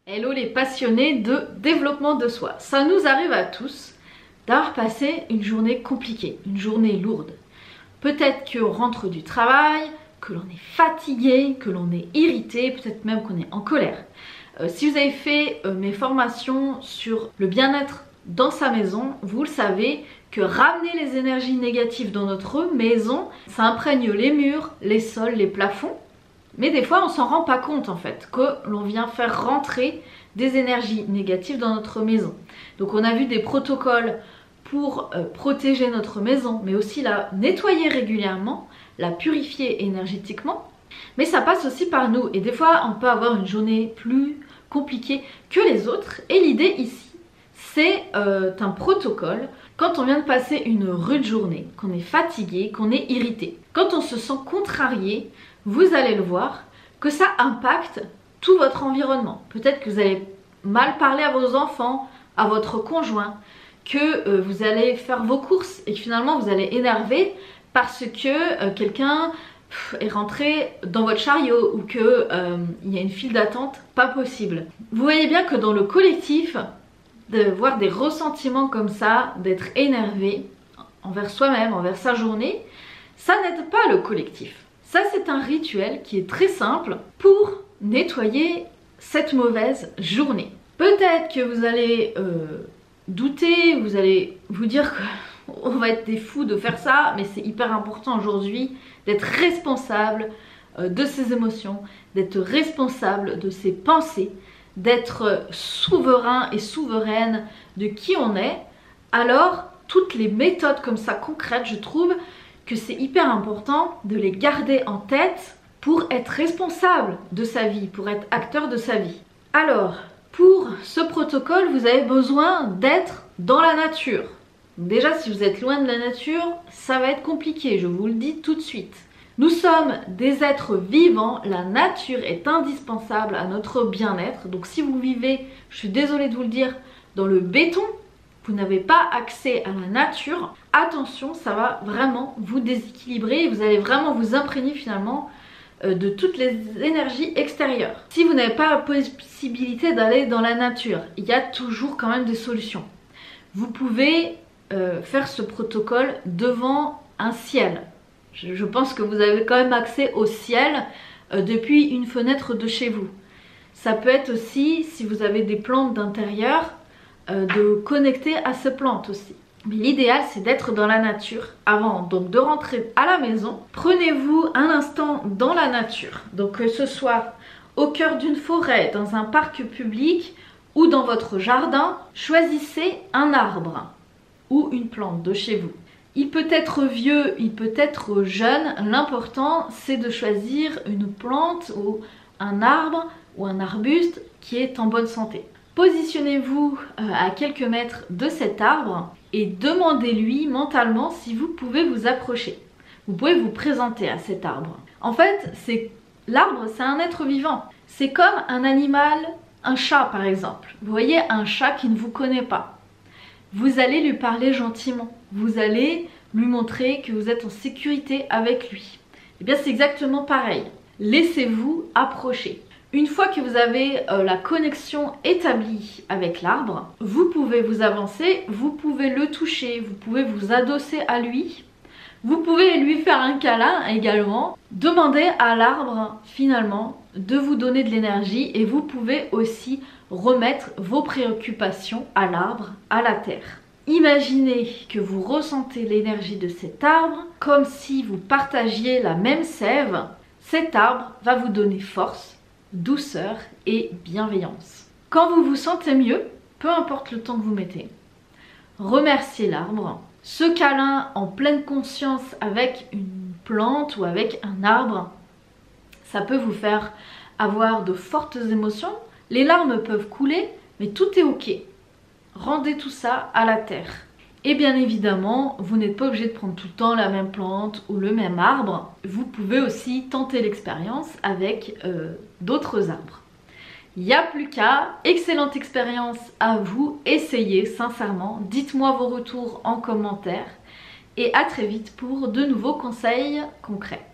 Hello les passionnés de développement de soi. Ça nous arrive à tous d'avoir passé une journée compliquée, une journée lourde. Peut-être qu'on rentre du travail, que l'on est fatigué, que l'on est irrité, peut-être même qu'on est en colère. Si vous avez fait mes formations sur le bien-être dans sa maison, vous le savez que ramener les énergies négatives dans notre maison, ça imprègne les murs, les sols, les plafonds. Mais des fois on s'en rend pas compte en fait, que l'on vient faire rentrer des énergies négatives dans notre maison. Donc on a vu des protocoles pour protéger notre maison, mais aussi la nettoyer régulièrement, la purifier énergétiquement. Mais ça passe aussi par nous et des fois on peut avoir une journée plus compliquée que les autres. Et l'idée ici, c'est un protocole quand on vient de passer une rude journée, qu'on est fatigué, qu'on est irrité. Quand on se sent contrarié, vous allez le voir que ça impacte tout votre environnement. Peut-être que vous allez mal parler à vos enfants, à votre conjoint, que vous allez faire vos courses et que finalement vous allez énerver parce que quelqu'un est rentré dans votre chariot ou qu'il y a une file d'attente pas possible. Vous voyez bien que dans le collectif, de voir des ressentiments comme ça, d'être énervé envers soi-même, envers sa journée, ça n'aide pas le collectif. Ça, c'est un rituel qui est très simple pour nettoyer cette mauvaise journée. Peut-être que vous allez douter, vous allez vous dire qu'on va être des fous de faire ça, mais c'est hyper important aujourd'hui d'être responsable de ses émotions, d'être responsable de ses pensées, d'être souverain et souveraine de qui on est. Alors, toutes les méthodes comme ça concrètes, je trouve que c'est hyper important de les garder en tête pour être responsable de sa vie, pour être acteur de sa vie. Alors, pour ce protocole, vous avez besoin d'être dans la nature. Déjà, si vous êtes loin de la nature, ça va être compliqué, je vous le dis tout de suite. Nous sommes des êtres vivants, la nature est indispensable à notre bien-être. Donc si vous vivez, je suis désolée de vous le dire, dans le béton, vous n'avez pas accès à la nature, attention, ça va vraiment vous déséquilibrer et vous allez vraiment vous imprégner finalement de toutes les énergies extérieures. Si vous n'avez pas la possibilité d'aller dans la nature, il y a toujours quand même des solutions. Vous pouvez faire ce protocole devant un ciel. Je pense que vous avez quand même accès au ciel depuis une fenêtre de chez vous. Ça peut être aussi, si vous avez des plantes d'intérieur, de connecter à ces plantes aussi. Mais l'idéal, c'est d'être dans la nature avant donc de rentrer à la maison. Prenez-vous un instant dans la nature, donc que ce soit au cœur d'une forêt, dans un parc public ou dans votre jardin. Choisissez un arbre ou une plante de chez vous. Il peut être vieux, il peut être jeune, l'important c'est de choisir une plante ou un arbre ou un arbuste qui est en bonne santé. Positionnez-vous à quelques mètres de cet arbre et demandez-lui mentalement si vous pouvez vous approcher. Vous pouvez vous présenter à cet arbre. En fait, l'arbre, c'est un être vivant. C'est comme un animal, un chat par exemple. Vous voyez un chat qui ne vous connaît pas. Vous allez lui parler gentiment. Vous allez lui montrer que vous êtes en sécurité avec lui. Et bien c'est exactement pareil. Laissez-vous approcher. Une fois que vous avez la connexion établie avec l'arbre, vous pouvez vous avancer, vous pouvez le toucher, vous pouvez vous adosser à lui, vous pouvez lui faire un câlin également. Demandez à l'arbre finalement de vous donner de l'énergie et vous pouvez aussi remettre vos préoccupations à l'arbre, à la terre. Imaginez que vous ressentez l'énergie de cet arbre comme si vous partagiez la même sève. Cet arbre va vous donner force, douceur et bienveillance. Quand vous vous sentez mieux, peu importe le temps que vous mettez, remerciez l'arbre. Ce câlin en pleine conscience avec une plante ou avec un arbre, ça peut vous faire avoir de fortes émotions. Les larmes peuvent couler, mais tout est ok. Rendez tout ça à la terre. Et bien évidemment, vous n'êtes pas obligé de prendre tout le temps la même plante ou le même arbre. Vous pouvez aussi tenter l'expérience avec d'autres arbres. Il n'y a plus qu'à. Excellente expérience à vous. Essayez sincèrement. Dites-moi vos retours en commentaire. Et à très vite pour de nouveaux conseils concrets.